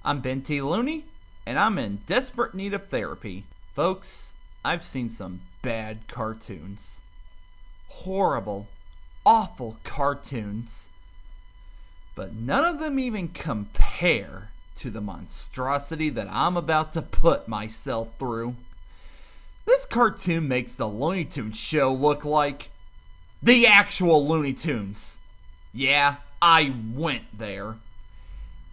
I'm Benthelooney, and I'm in desperate need of therapy. Folks, I've seen some bad cartoons. Horrible, awful cartoons. But none of them even compare to the monstrosity that I'm about to put myself through. This cartoon makes the Looney Tunes show look like the actual Looney Tunes. Yeah, I went there.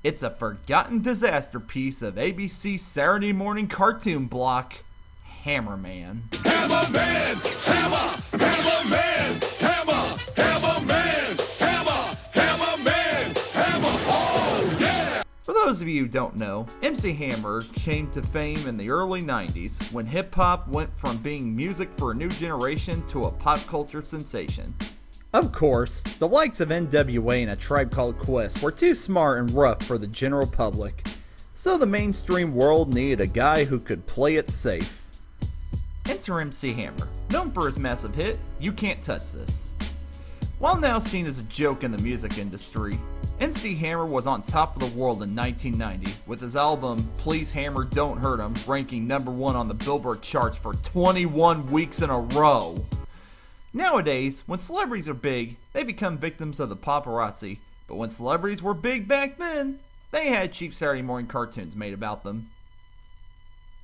It's a forgotten disaster piece of ABC's Saturday morning cartoon block, Hammerman. Hammerman! Hammer! Hammerman! Hammer! Hammerman! Hammer! Hammerman! Hammer! Oh, yeah! For those of you who don't know, MC Hammer came to fame in the early 90s when hip-hop went from being music for a new generation to a pop culture sensation. Of course, the likes of NWA and A Tribe Called Quest were too smart and rough for the general public, so the mainstream world needed a guy who could play it safe. Enter MC Hammer, known for his massive hit, You Can't Touch This. While now seen as a joke in the music industry, MC Hammer was on top of the world in 1990 with his album Please Hammer Don't Hurt 'Em ranking #1 on the Billboard charts for 21 weeks in a row. Nowadays, when celebrities are big, they become victims of the paparazzi, but when celebrities were big back then, they had cheap Saturday morning cartoons made about them.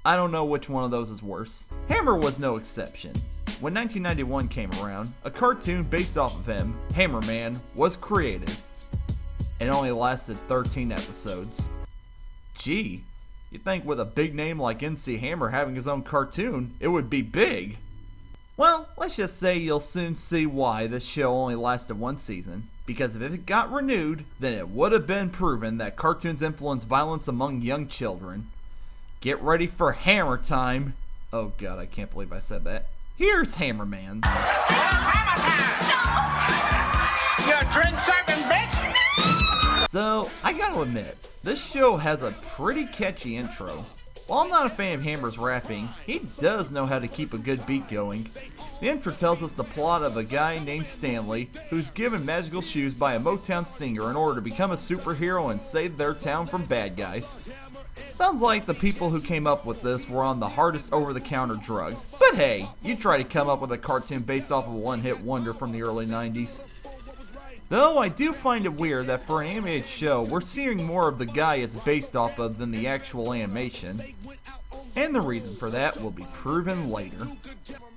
I don't know which one of those is worse. Hammer was no exception. When 1991 came around, a cartoon based off of him, Hammerman, was created. It only lasted 13 episodes. Gee, you'd think with a big name like MC Hammer having his own cartoon, it would be big. Well, let's just say you'll soon see why this show only lasted one season, because if it got renewed, then it would have been proven that cartoons influence violence among young children. Get ready for Hammer time! Oh god, I can't believe I said that. Here's Hammerman. You drink something, bitch? So, I gotta admit, this show has a pretty catchy intro. While I'm not a fan of Hammer's rapping, he does know how to keep a good beat going. The intro tells us the plot of a guy named Stanley who's given magical shoes by a Motown singer in order to become a superhero and save their town from bad guys. Sounds like the people who came up with this were on the hardest over-the-counter drugs. But hey, you try to come up with a cartoon based off of a one-hit wonder from the early 90s. Though I do find it weird that for an animated show, we're seeing more of the guy it's based off of than the actual animation. And the reason for that will be proven later.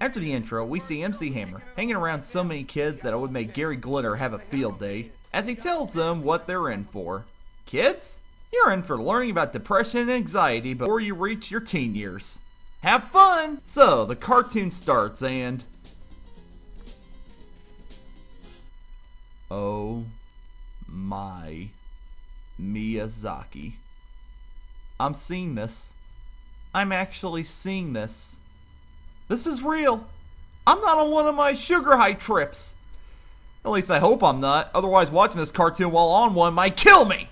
After the intro, we see MC Hammer hanging around so many kids that it would make Gary Glitter have a field day, as he tells them what they're in for. Kids, you're in for learning about depression and anxiety before you reach your teen years. Have fun! So, the cartoon starts and... oh my Miyazaki. I'm seeing this. I'm actually seeing this. This is real. I'm not on one of my sugar high trips. At least I hope I'm not, otherwise watching this cartoon while on one might kill me.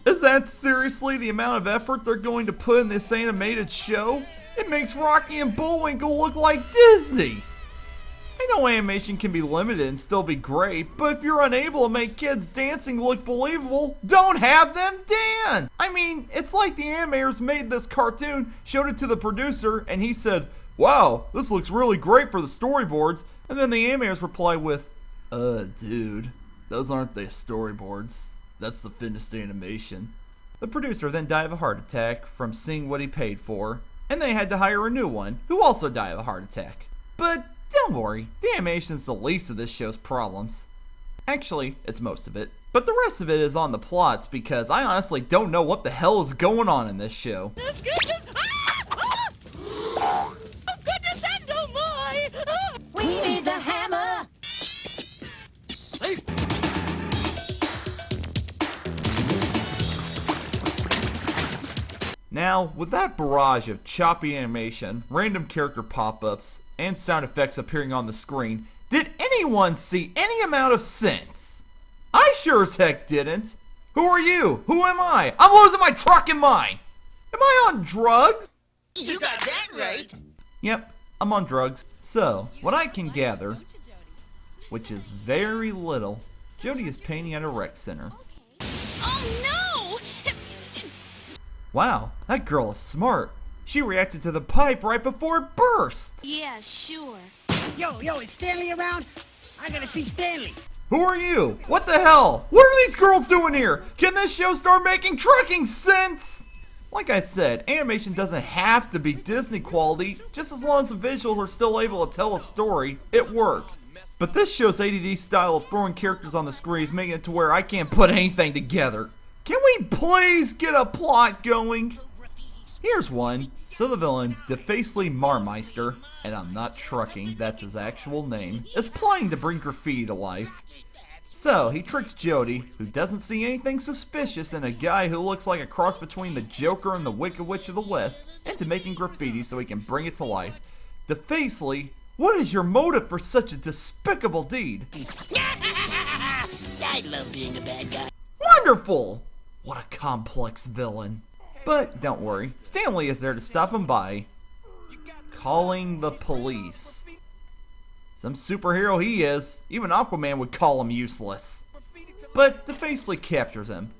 Is that seriously the amount of effort they're going to put in this animated show? It makes Rocky and Bullwinkle look like Disney. I know animation can be limited and still be great, but if you're unable to make kids dancing look believable, don't have them dance! I mean, it's like the animators made this cartoon, showed it to the producer, and he said, "Wow, this looks really great for the storyboards," and then the animators reply with, dude, those aren't the storyboards. That's the finished animation." The producer then died of a heart attack from seeing what he paid for, and they had to hire a new one, who also died of a heart attack. But don't worry, the animation's the least of this show's problems. Actually, it's most of it. But the rest of it is on the plots because I honestly don't know what the hell is going on in this show. Goodness! Oh goodness and oh my! We need the hammer! Safe! Now, with that barrage of choppy animation, random character pop-ups, and sound effects appearing on the screen, did anyone see any amount of sense? I sure as heck didn't. Who are you? Who am I? I'm losing my trucking mind! Am I on drugs? You got that right! Yep, I'm on drugs. So, what I can gather, which is very little, Jody is painting at a rec center. Oh no! Wow, that girl is smart. She reacted to the pipe right before it burst. Yeah, sure. Yo, is Stanley around? I gotta see Stanley. Who are you? What the hell? What are these girls doing here? Can this show start making trucking sense? Like I said, animation doesn't have to be Disney quality. Just as long as the visuals are still able to tell a story, it works. But this show's ADD style of throwing characters on the screen is making it to where I can't put anything together. Can we please get a plot going? Here's one. So the villain, Defacely Marmeister, and I'm not trucking, that's his actual name, is planning to bring graffiti to life. So, he tricks Jody, who doesn't see anything suspicious in a guy who looks like a cross between the Joker and the Wicked Witch of the West, into making graffiti so he can bring it to life. Defacely, what is your motive for such a despicable deed? I love being a bad guy. Wonderful! What a complex villain. But don't worry, Stanley is there to stop him by calling the police. Some superhero he is. Even Aquaman would call him useless. But Defacely captures him.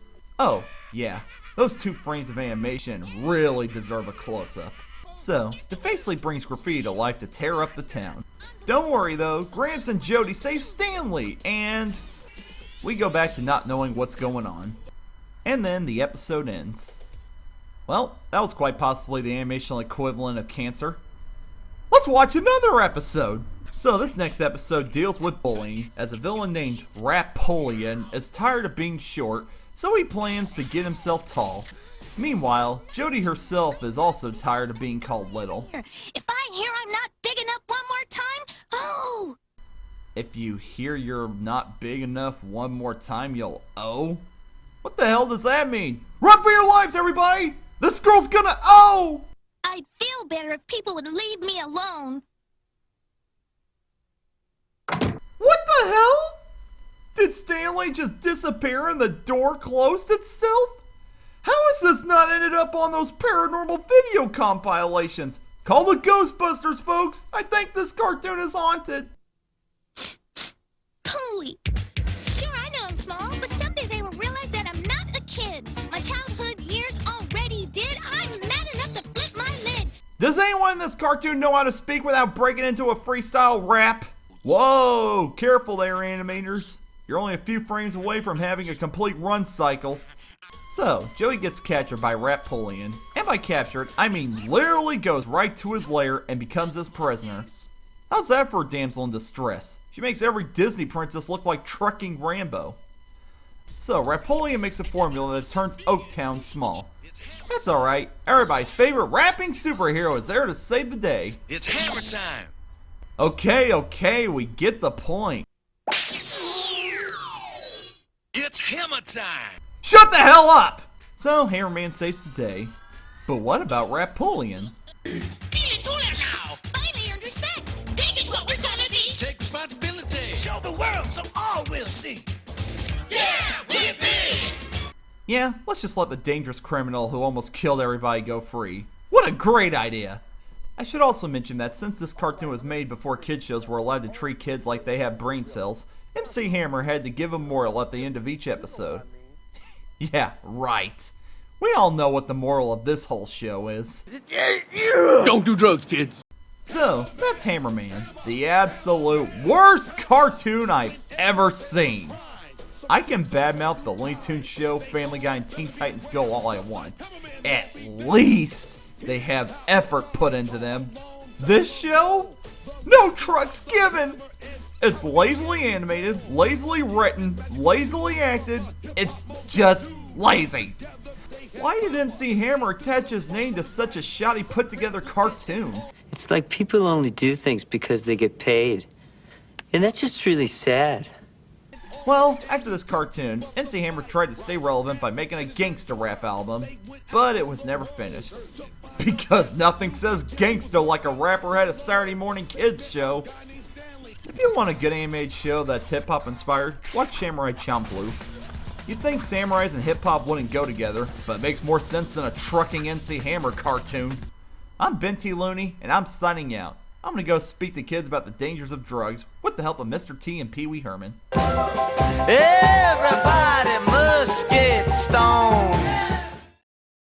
Oh, yeah, those 2 frames of animation really deserve a close-up. So, Defacely brings graffiti to life to tear up the town. Don't worry though, Gramps and Jody save Stanley, and we go back to not knowing what's going on. And then the episode ends. Well, that was quite possibly the animational equivalent of cancer. Let's watch another episode! So this next episode deals with bullying, as a villain named Rapolian is tired of being short, so he plans to get himself tall. Meanwhile, Jody herself is also tired of being called little. If I hear I'm not big enough one more time, oh! If you hear you're not big enough one more time, you'll oh? What the hell does that mean? Run for your lives, everybody! This girl's gonna oh! I'd feel better if people would leave me alone. What the hell? Did Stanley just disappear and the door closed itself? How has this not ended up on those paranormal video compilations? Call the Ghostbusters, folks! I think this cartoon is haunted. Pooey. Sure, I know I'm small, but someday they will realize that I'm not a kid. My childhood years already did. I'm mad enough to flip my lid. Does anyone in this cartoon know how to speak without breaking into a freestyle rap? Whoa! Careful there, animators. You're only a few frames away from having a complete run cycle. So, Joey gets captured by Rapolian, and by captured, I mean literally goes right to his lair and becomes his prisoner. How's that for a damsel in distress? She makes every Disney princess look like trucking Rambo. So, Rapolian makes a formula that turns Oaktown small. That's alright, everybody's favorite rapping superhero is there to save the day. It's hammer time. Okay, we get the point. It's hammer time. Shut the hell up! So, Hammerman saves the day. But what about Rapolian? Feeling cooler now. Finally earned respect. Big is what we're gonna be. Take responsibility. Show the world so all will see. Yeah, we're big. Yeah, let's just let the dangerous criminal who almost killed everybody go free. What a great idea! I should also mention that since this cartoon was made before kid shows were allowed to treat kids like they have brain cells, MC Hammer had to give a moral at the end of each episode. Yeah, right. We all know what the moral of this whole show is. Don't do drugs, kids. So, that's Hammerman, the absolute worst cartoon I've ever seen. I can badmouth the Looney Tunes show, Family Guy, and Teen Titans Go all I want. At least they have effort put into them. This show? No trucks given! It's lazily animated, lazily written, lazily acted. It's just lazy. Why did MC Hammer attach his name to such a shoddy put-together cartoon? It's like people only do things because they get paid. And that's just really sad. Well, after this cartoon, MC Hammer tried to stay relevant by making a gangster rap album, but it was never finished. Because nothing says gangsta like a rapper had a Saturday morning kids show. If you want a good animated show that's hip-hop inspired, watch Samurai Champloo. You'd think samurais and hip-hop wouldn't go together, but it makes more sense than a trucking MC Hammer cartoon. I'm Benthelooney, and I'm signing out. I'm gonna go speak to kids about the dangers of drugs with the help of Mr. T and Pee Wee Herman. Everybody must get stoned.